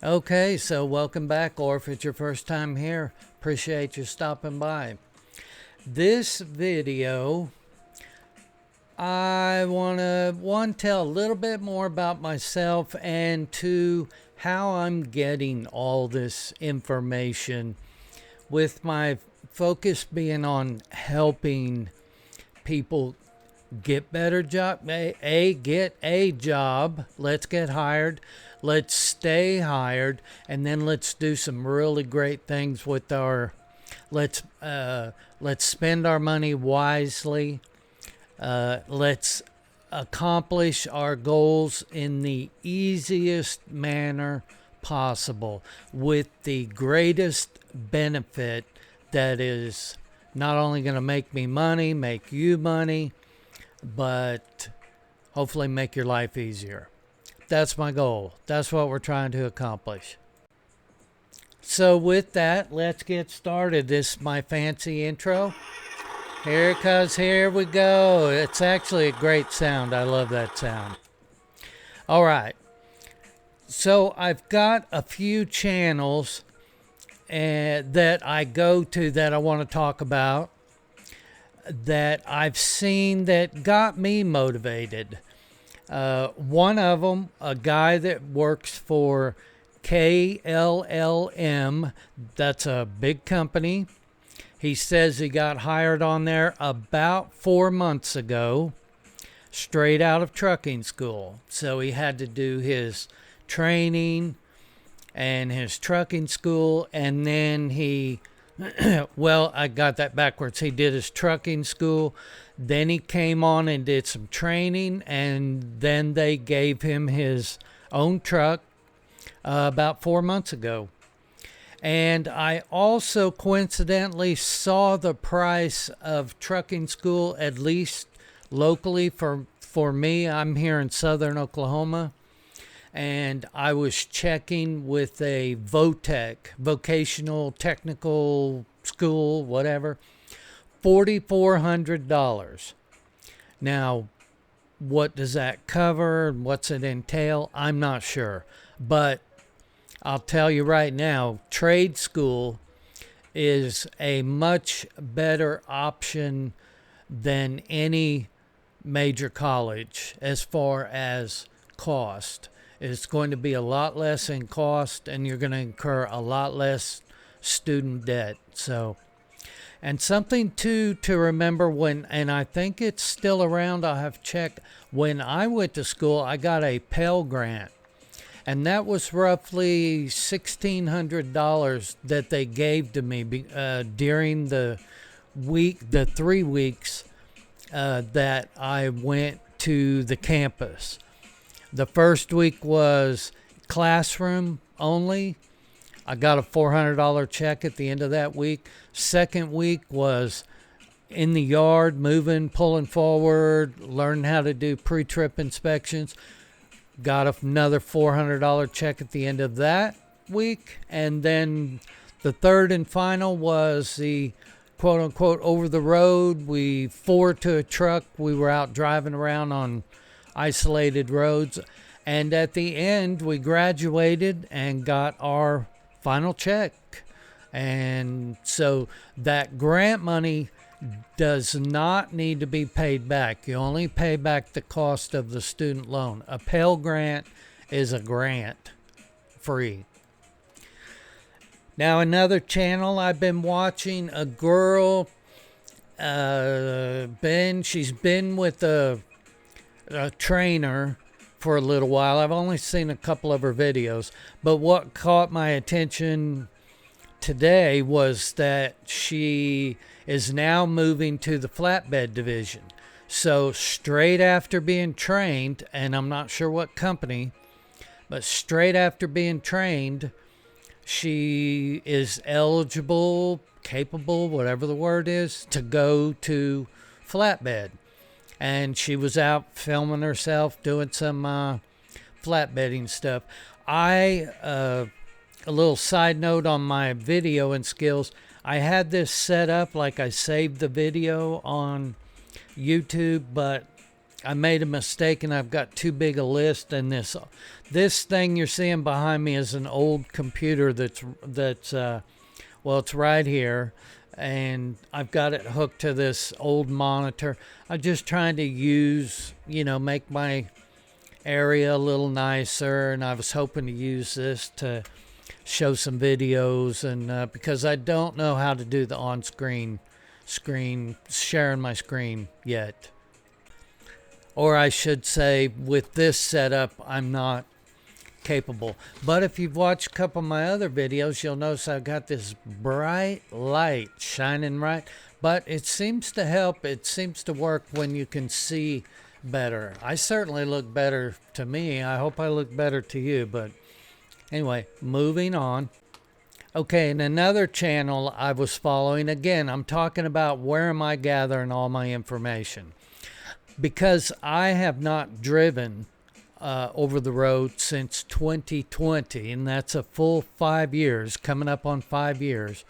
Okay, so welcome back, or if it's your first time here, appreciate you stopping by. This video, I want to, one, tell a little bit more about myself, and two, how I'm getting all this information, with my focus being on helping people get better job, get a job, let's get hired, let's stay hired, and then let's do some really great things with our, let's spend our money wisely. Let's accomplish our goals in the easiest manner possible with the greatest benefit that is not only going to make me money, make you money, but hopefully make your life easier. That's my goal. That's what we're trying to accomplish. So with that, let's get started. This is my fancy intro. Here we go. It's actually a great sound. I love that sound. All right. So I've got a few channels that I go to that I want to talk about, that I've seen that got me motivated. One of them, a guy that works for KLLM, that's a big company. He says he got hired on there about 4 months ago, straight out of trucking school. So he had to do his training and his trucking school, and then he well, I got that backwards. He did his trucking school, then he came on and did some training, and then they gave him his own truck about 4 months ago. And I also coincidentally saw the price of trucking school, at least locally for me. I'm here in southern Oklahoma, and I was checking with a vocational technical school, whatever, $4,400. Now, what does that cover? What's it entail? I'm not sure. But I'll tell you right now, trade school is a much better option than any major college as far as cost. It's going to be a lot less in cost, and you're going to incur a lot less student debt. So, and something to remember when, and I think it's still around, I'll have checked. When I went to school, I got a Pell Grant, and that was roughly $1,600 that they gave to me during the 3 weeks that I went to the campus. The first week was classroom only. I got a $400 check at the end of that week. Second week was in the yard, moving, pulling forward, learning how to do pre-trip inspections. Got another $400 check at the end of that week. And then the third and final was the quote-unquote over the road. We forward to a truck. We were out driving around on isolated roads, and at the end we graduated and got our final check. And so that grant money does not need to be paid back. You only pay back the cost of the student loan. A Pell Grant is a grant, free. Now, another channel I've been watching, a girl, she's been with a trainer for a little while. I've only seen a couple of her videos, but what caught my attention today was that she is now moving to the flatbed division. So straight after being trained, and I'm not sure what company, but straight after being trained, she is eligible, capable, whatever the word is, to go to flatbed. And she was out filming herself doing some flatbedding stuff. A little side note on my videoing skills, I had this set up like I saved the video on YouTube, but I made a mistake and I've got too big a list, and this thing you're seeing behind me is an old computer that's well, it's right here, and I've got it hooked to this old monitor. I'm just trying to make my area a little nicer, and I was hoping to use this to show some videos, and because I don't know how to do the on-screen sharing my screen yet. Or I should say, with this setup, I'm not capable. But if you've watched a couple of my other videos, you'll notice I've got this bright light shining right. But it seems to help. It seems to work when you can see better. I certainly look better to me. I hope I look better to you. But anyway, moving on. Okay, and another channel I was following, again, I'm talking about where am I gathering all my information. Because I have not driven over the road since 2020, and that's a full 5 years, coming up on 5 years.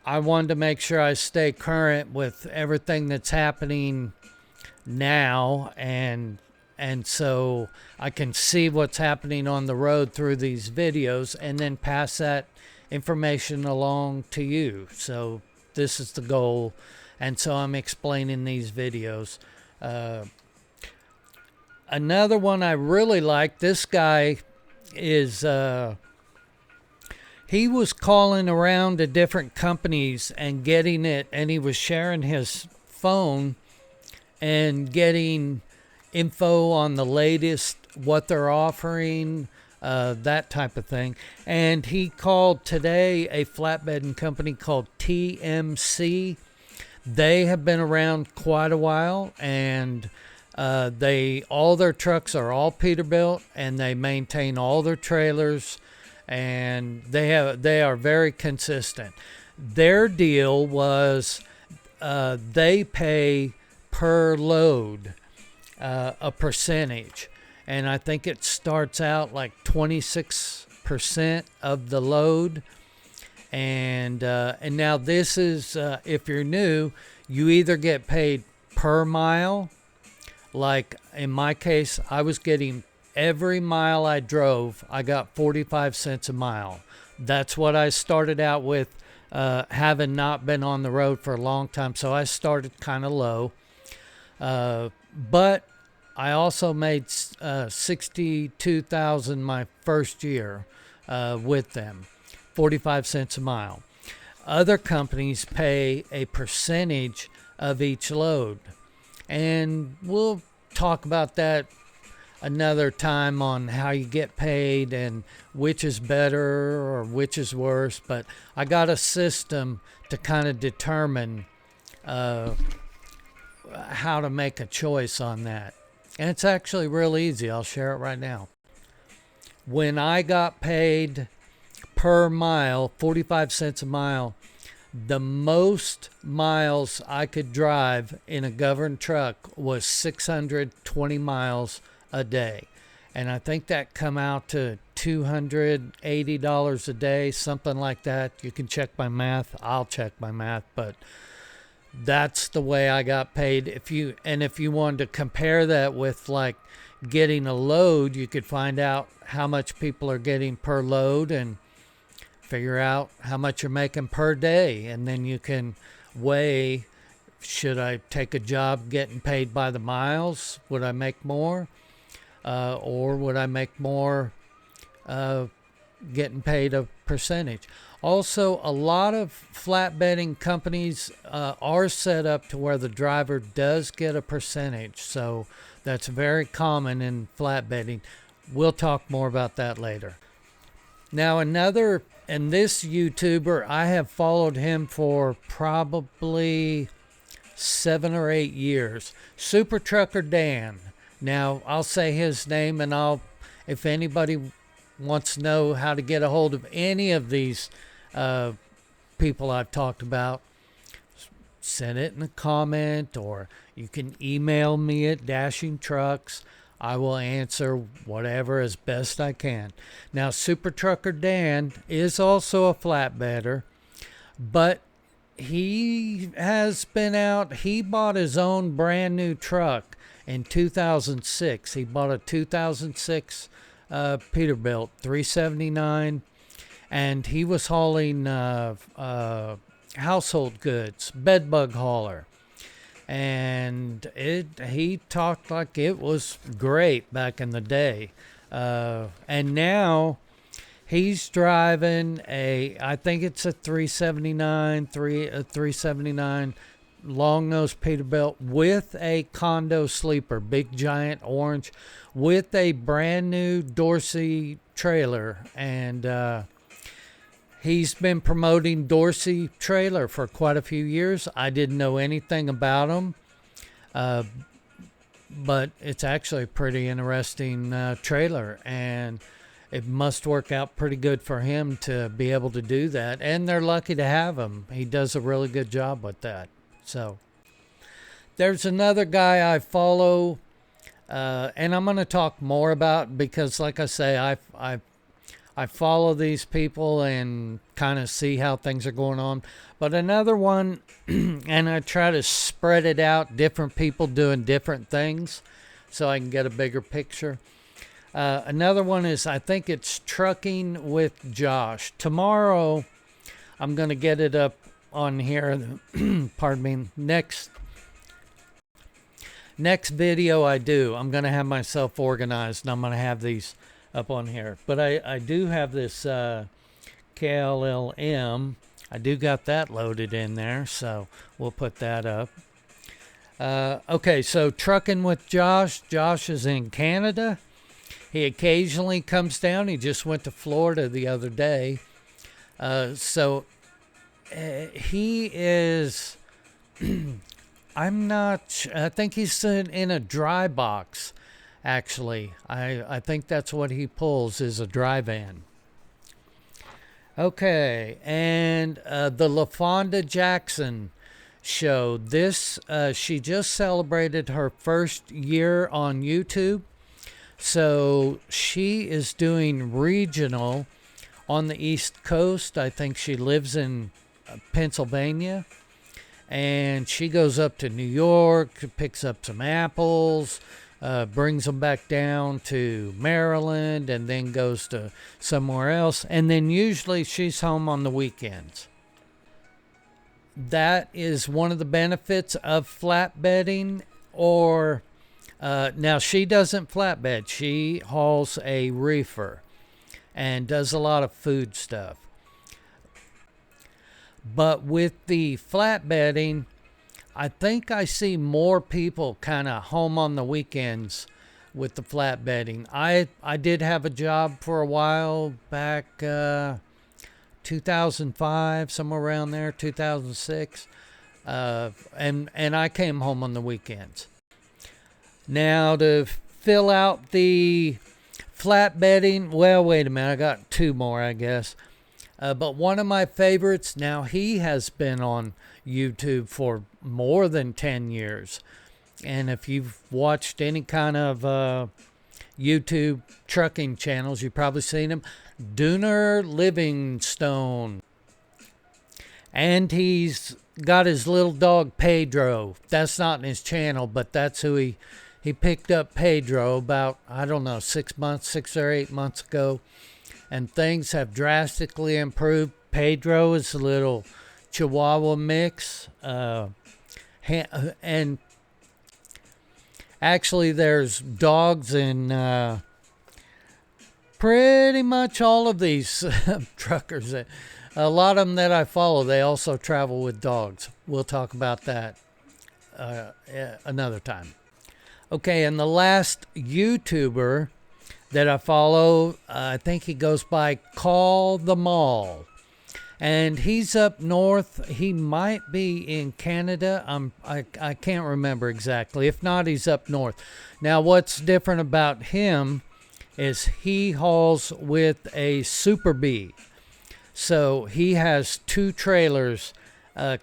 I wanted to make sure I stay current with everything that's happening now, and so I can see what's happening on the road through these videos and then pass that information along to you. So this is the goal, and so I'm explaining these videos. Another one I really like, this guy is, he was calling around to different companies and getting it, and he was sharing his phone and getting info on the latest, what they're offering, that type of thing. And he called today a flatbedding company called TMC. They have been around quite a while, and all their trucks are all Peterbilt, and they maintain all their trailers, and they are very consistent. Their deal was they pay per load a percentage, and I think it starts out like 26% of the load. And now this is, if you're new, you either get paid per mile. Like in my case, I was getting every mile I drove, I got 45 cents a mile. That's what I started out with, having not been on the road for a long time. So I started kind of low. But I also made $62,000 my first year with them. 45 cents a mile. Other companies pay a percentage of each load. And we'll talk about that another time on how you get paid and which is better or which is worse. But I got a system to kind of determine how to make a choice on that. And it's actually real easy. I'll share it right now. When I got paid per mile, 45 cents a mile, the most miles I could drive in a governed truck was 620 miles a day. And I think that come out to $280 a day, something like that. You can check my math. I'll check my math, but that's the way I got paid. If you wanted to compare that with like getting a load, you could find out how much people are getting per load and figure out how much you're making per day, and then you can weigh, should I take a job getting paid by the miles? Would I make more? Or would I make more getting paid a percentage? Also, a lot of flatbedding companies are set up to where the driver does get a percentage, so that's very common in flatbedding. We'll talk more about that later. Now and this YouTuber, I have followed him for probably 7 or 8 years. Super Trucker Dan. Now, I'll say his name, and if anybody wants to know how to get a hold of any of these people I've talked about, send it in a comment, or you can email me at Dashing Trucks. I will answer whatever as best I can. Now, Super Trucker Dan is also a flatbedder, but he has been out. He bought his own brand new truck, in 2006. He bought a 2006 Peterbilt 379, and he was hauling household goods, bedbug hauler. And he talked like it was great back in the day. And now he's driving I think it's a 379 long nose Peterbilt with a condo sleeper, big giant orange, with a brand new Dorsey trailer. And he's been promoting Dorsey trailer for quite a few years. I didn't know anything about him, but it's actually a pretty interesting trailer, and it must work out pretty good for him to be able to do that. And they're lucky to have him. He does a really good job with that. So there's another guy I follow, and I'm going to talk more about, because like I say, I follow these people and kind of see how things are going on. But another one, and I try to spread it out, different people doing different things so I can get a bigger picture. Another one is, I think it's Trucking with Josh. Tomorrow, I'm going to get it up on here. Pardon me. Next video I do, I'm going to have myself organized, and I'm going to have these up on here. But I do have this KLLM. I do got that loaded in there, so we'll put that up. Okay, so Trucking with Josh. Josh is in Canada. He occasionally comes down. He just went to Florida the other day. He is, I think he's in a dry box, actually. I think that's what he pulls, is a dry van. Okay, and the LaFonda Jackson show. She just celebrated her first year on YouTube. So she is doing regional on the East Coast. I think she lives in Pennsylvania. And she goes up to New York, picks up some apples, brings them back down to Maryland, and then goes to somewhere else. And then usually she's home on the weekends. That is one of the benefits of flatbedding. Or now she doesn't flatbed. She hauls a reefer and does a lot of food stuff. But with the flatbedding, I think I see more people kind of home on the weekends with the flatbedding. I did have a job for a while back, 2005, somewhere around there, 2006. And I came home on the weekends. Now, to fill out the flatbedding, well, wait a minute, I got two more, I guess. But one of my favorites, now he has been on YouTube for more than 10 years. And if you've watched any kind of YouTube trucking channels, you've probably seen him. Dooner Livingstone. And he's got his little dog Pedro. That's not in his channel, but that's who he picked up Pedro about, I don't know, 6 or 8 months ago. And things have drastically improved. Pedro is a little Chihuahua mix. And actually there's dogs in pretty much all of these truckers. A lot of them that I follow, they also travel with dogs. We'll talk about that another time. Okay, and the last YouTuber that I follow, I think he goes by Call the Mall. And he's up north. He might be in Canada. I can't remember exactly. If not, he's up north. Now, what's different about him is he hauls with a Super Bee. So he has two trailers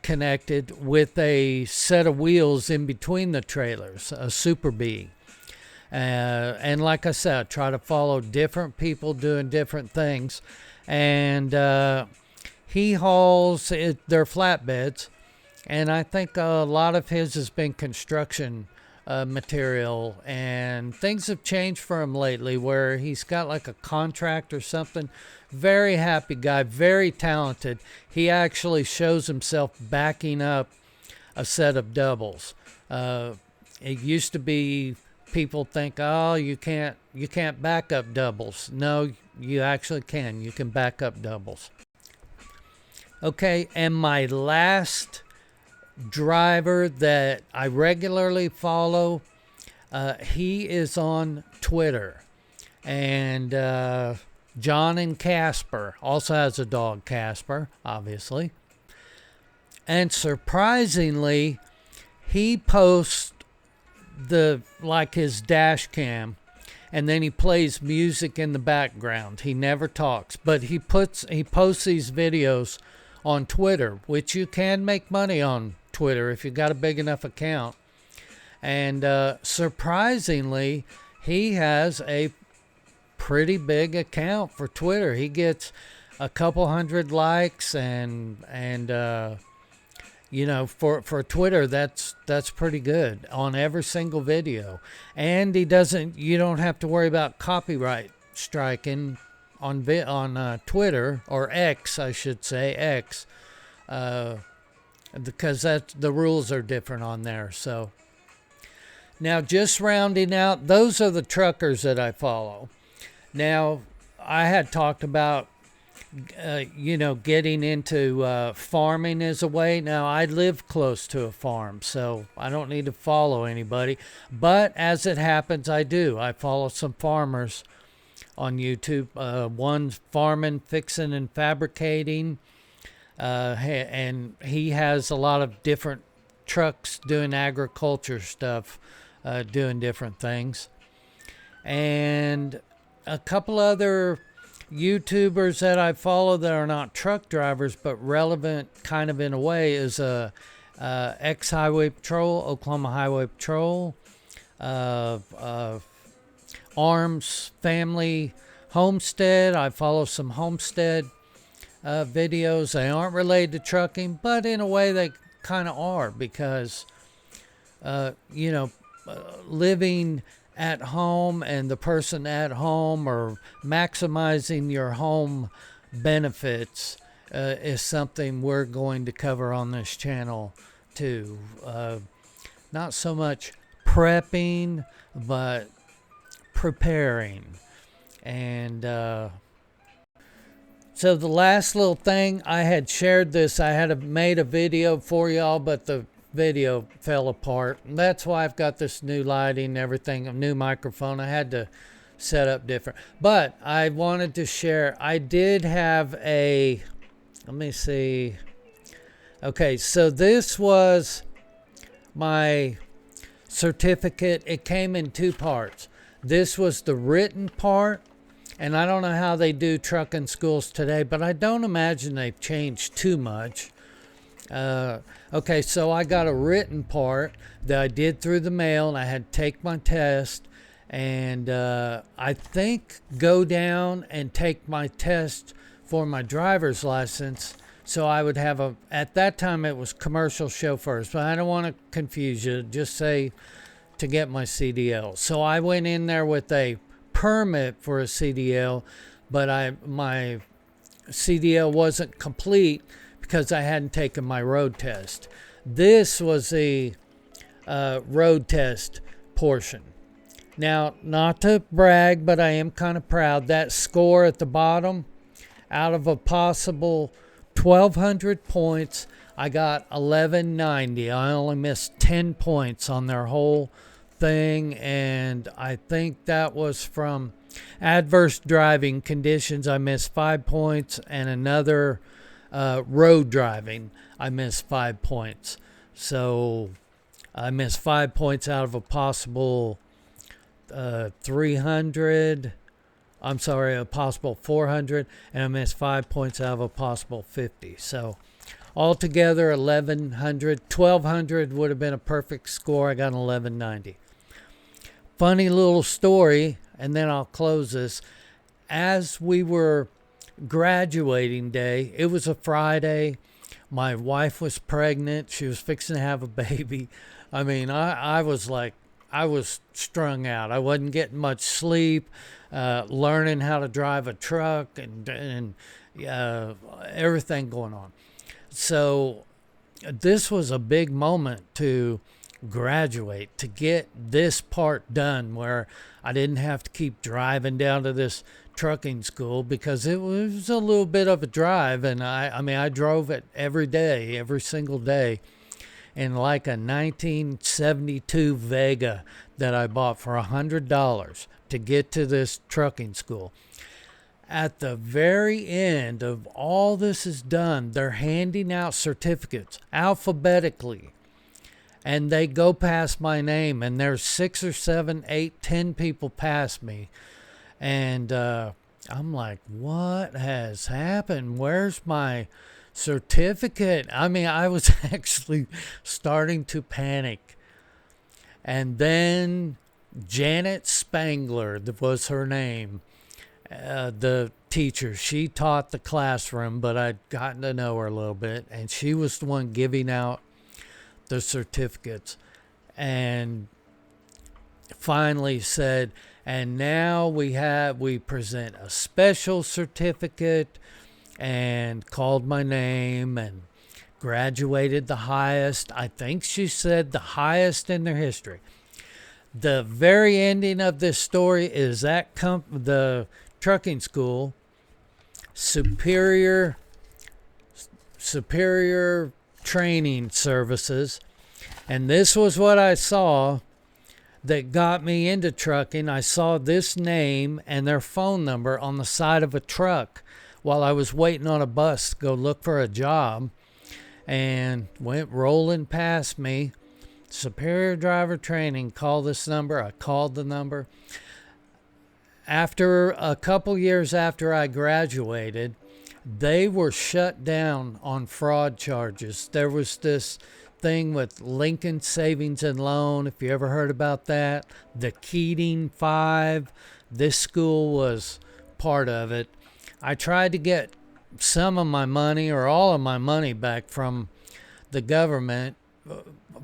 connected with a set of wheels in between the trailers, a Super Bee. And like I said, I try to follow different people doing different things. And he hauls their flatbeds. And I think a lot of his has been construction material, and things have changed for him lately where he's got like a contract or something. Very happy guy, very talented. He actually shows himself backing up a set of doubles. It used to be people think, oh, you can't back up doubles. No, you actually can. You can back up doubles. Okay, and my last driver that I regularly follow, he is on Twitter, and John and Casper also has a dog, Casper, obviously. And surprisingly, he posts his dash cam, and then he plays music in the background. He never talks, but he posts these videos on Twitter, which you can make money on Twitter if you got a big enough account. And surprisingly, he has a pretty big account for Twitter. He gets a couple hundred likes, and for Twitter, that's pretty good on every single video. And you don't have to worry about copyright striking on Twitter, or X, I should say, X, because the rules are different on there. So now, just rounding out, those are the truckers that I follow. Now, I had talked about getting into farming as a way. Now, I live close to a farm, so I don't need to follow anybody. But as it happens, I do. I follow some farmers on YouTube. One's farming, fixing, and fabricating. And he has a lot of different trucks doing agriculture stuff, doing different things. And a couple other YouTubers that I follow that are not truck drivers but relevant kind of in a way is ex-Highway Patrol, Oklahoma Highway Patrol, Arms Family Homestead. I follow some homestead videos. They aren't related to trucking, but in a way they kind of are, because living at home and the person at home, or maximizing your home benefits, is something we're going to cover on this channel too. Not so much prepping, but preparing. And so the last little thing, I had shared this. I had made a video for y'all, but the video fell apart. And that's why I've got this new lighting and everything, a new microphone. I had to set up different. But I wanted to share, I did have let me see. Okay, so this was my certificate. It came in two parts. This was the written part, and I don't know how they do trucking schools today, but I don't imagine they've changed too much. Okay, so I got a written part that I did through the mail, and I had to take my test, and I think go down and take my test for my driver's license. So I would have at that time it was commercial chauffeurs, but I don't want to confuse you, just say to get my CDL. So I went in there with a permit for a CDL, but my CDL wasn't complete because I hadn't taken my road test. This was the road test portion. Now, not to brag, but I am kind of proud. That score at the bottom, out of a possible 1,200 points, I got 1190. I only missed 10 points on their whole thing, and I think that was from adverse driving conditions. I missed 5 points, and another road driving, I missed 5 points. So I missed 5 points out of a possible 300. I'm sorry, a possible 400, and I missed 5 points out of a possible 50. So altogether, 1,100. 1,200 would have been a perfect score. I got an 1190. Funny little story, and then I'll close this. As we were graduating day, it was a Friday. My wife was pregnant. She was fixing to have a baby. I mean, I was like I was strung out. I wasn't getting much sleep, learning how to drive a truck and everything going on. So this was a big moment to graduate, to get this part done where I didn't have to keep driving down to this trucking school because it was a little bit of a drive. And I mean, I drove it every day, every single day in like a 1972 Vega that I bought for $100 to get to this trucking school. At the very end of all this is done, they're handing out certificates alphabetically. And they go past my name, and there's 6 or 7, 8, 10 people past me. And I'm like, what has happened? Where's my certificate? I mean, I was actually starting to panic. And then Janet Spangler was her name. The teacher, she taught the classroom, but I'd gotten to know her a little bit, and she was the one giving out the certificates, and finally said, and now we present a special certificate, and called my name and graduated the highest, I think she said the highest in their history. The very ending of this story is that the trucking school, Superior Training Services, and this was what I saw that got me into trucking. I saw this name and their phone number on the side of a truck while I was waiting on a bus to go look for a job, and went rolling past me. Superior Driver Training, call this number. I called the number. After a couple years after I graduated, they were shut down on fraud charges. There was this thing with Lincoln Savings and Loan, if you ever heard about that, the Keating Five. This school was part of it. I tried to get some of my money or all of my money back from the government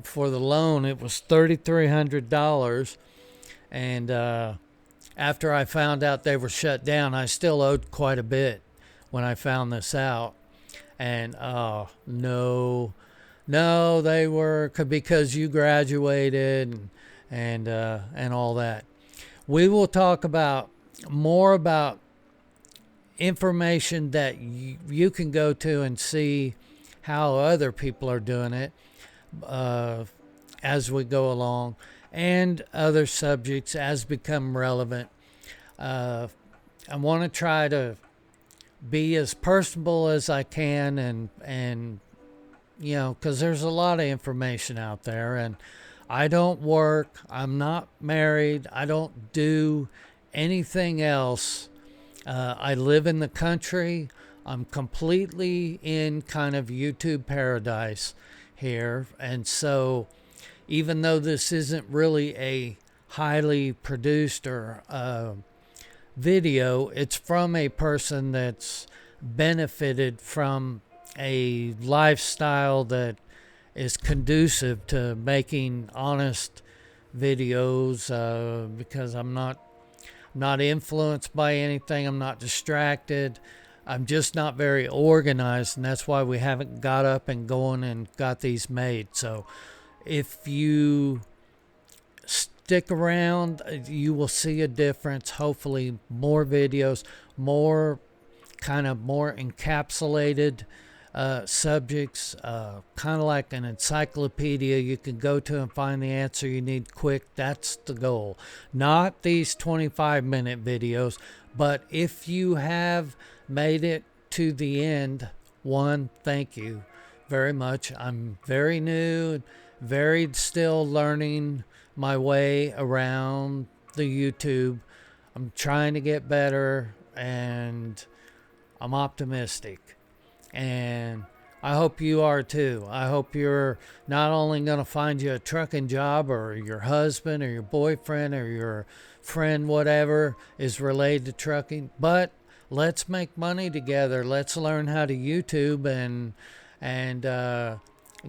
for the loan. It was $3,300, and after I found out they were shut down, I still owed quite a bit when I found this out. And no, they were because you graduated and all that. We will talk about more about information that you can go to and see how other people are doing it as we go along, and other subjects as become relevant. I want to try to be as personable as I can, and you know, because there's a lot of information out there, and I don't work, I'm not married, I don't do anything else. I live in the country. I'm completely in kind of YouTube paradise here, and so even though this isn't really a highly produced or video, it's from a person that's benefited from a lifestyle that is conducive to making honest videos, because I'm not influenced by anything. I'm not distracted. I'm just not very organized, and that's why we haven't got up and going and got these made. So if you stick around, you will see a difference. Hopefully more videos, more encapsulated subjects, kind of like an encyclopedia you can go to and find the answer you need quick. That's the goal. Not these 25-minute videos, but if you have made it to the end, thank you very much. I'm very new, very still learning my way around the YouTube. I'm trying to get better, and I'm optimistic. And I hope you are too. I hope you're not only going to find you a trucking job, or your husband or your boyfriend or your friend, whatever, is related to trucking, but let's make money together. Let's learn how to YouTube and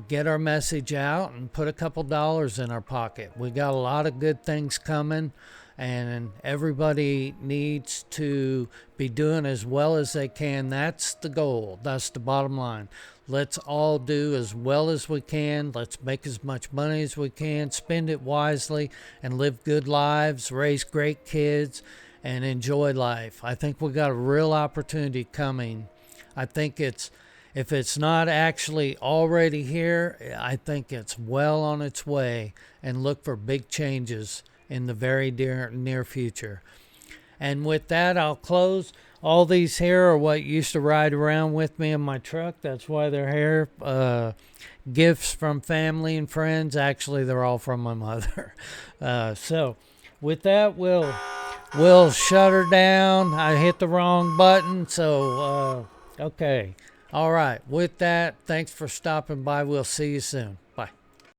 get our message out and put a couple dollars in our pocket. We got a lot of good things coming, and everybody needs to be doing as well as they can. That's the goal. That's the bottom line. Let's all do as well as we can. Let's make as much money as we can, spend it wisely, and live good lives, raise great kids, and enjoy life. I think we got a real opportunity coming. I think if it's not actually already here, I think it's well on its way, and look for big changes in the very near future. And with that, I'll close. All these here are what used to ride around with me in my truck. That's why they're here. Gifts from family and friends. Actually, they're all from my mother. So with that, we'll shut her down. I hit the wrong button. So, okay. All right. With that, thanks for stopping by. We'll see you soon.